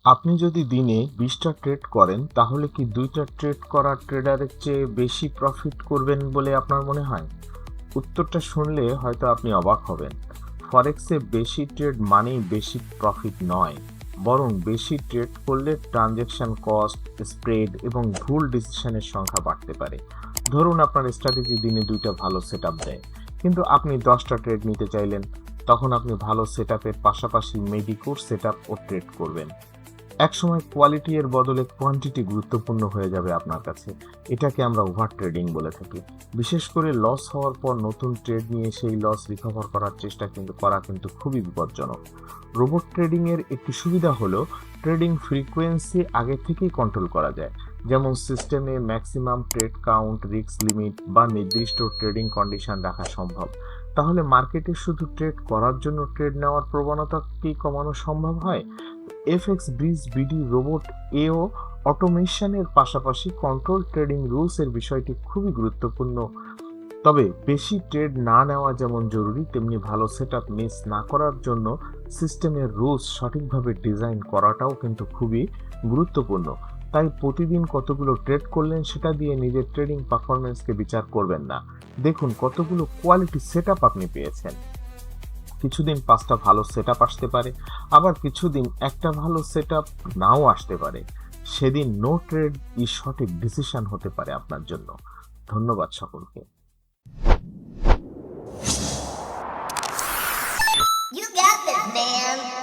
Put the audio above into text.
আপনি যদি দিনে 20টা ট্রেড করেন তাহলে কি 2টা ট্রেড করা ট্রেডারের চেয়ে বেশি প্রফিট করবেন বলে আপনার মনে হয়? উত্তরটা শুনলে হয়তো আপনি অবাক হবেন। ফরেক্সে বেশি ট্রেড মানেই বেশি প্রফিট নয়, বরং বেশি ট্রেড করলে ট্রানজ্যাকশন কস্ট, স্প্রেড এবং ভুল ডিসিশনের সংখ্যা বাড়তে পারে। ধরুন আপনার স্ট্র্যাটেজি দিনে 2টা ভালো সেটআপ দেয়, কিন্তু আপনি 10টা ট্রেড নিতে চাইলেন। তখন আপনি ভালো সেটআপের পাশাপাশি মেডিকোর সেটআপ ও ট্রেড করবেন। একসময় কোয়ালিটি এর বদলে কোয়ান্টিটি গুরুত্বপূর্ণ হয়ে যাবে আপনার কাছে। এটাকে আমরা ওভার ট্রেডিং বলে থাকি। বিশেষ করে লস হওয়ার পর নতুন ট্রেড নিয়ে সেই লস রিকভার করার চেষ্টা কিন্তু খুবই বিপজ্জনক। রোবট ট্রেডিং এর একটি সুবিধা হলো ট্রেডিং ফ্রিকোয়েন্সি আগে থেকেই কন্ট্রোল করা যায়। যেমন সিস্টেমে maximum trade count, risk limit বা নির্দিষ্ট ট্রেডিং কন্ডিশন রাখা সম্ভব। তাহলে মার্কেটে শুধু ট্রেড করার জন্য ট্রেড নেওয়ার প্রবণতা কি কমানো সম্ভব হয়? এফএক্স ব্রিজ বিডি রোবট এও অটোমেশনের পাশাপাশি কন্ট্রোল ট্রেডিং রুলস এর বিষয়টি খুবই গুরুত্বপূর্ণ। তবে বেশি ট্রেড না নেওয়া যেমন জরুরি, তেমনি ভালো সেটআপ মিস না করার জন্য সিস্টেমের রুলস সঠিকভাবে ডিজাইন করাটাও কিন্তু খুবই গুরুত্বপূর্ণ। তাই প্রতিদিন কতগুলো ট্রেড করলেন সেটা দিয়ে নিজের ট্রেডিং পারফরমেন্সকে বিচার করবেন না। দেখুন কতগুলো কোয়ালিটি সেটআপ আপনি পেয়েছেন। কিছুদিন 5টা ভালো সেটআপ আসতে পারে, আবার কিছুদিন একটা ভালো সেটআপ নাও আসতে পারে। সেদিন নো ট্রেড ই সঠিক ডিসিশন হতে পারে আপনার জন্য। ধন্যবাদ সকলকে। You got this, man.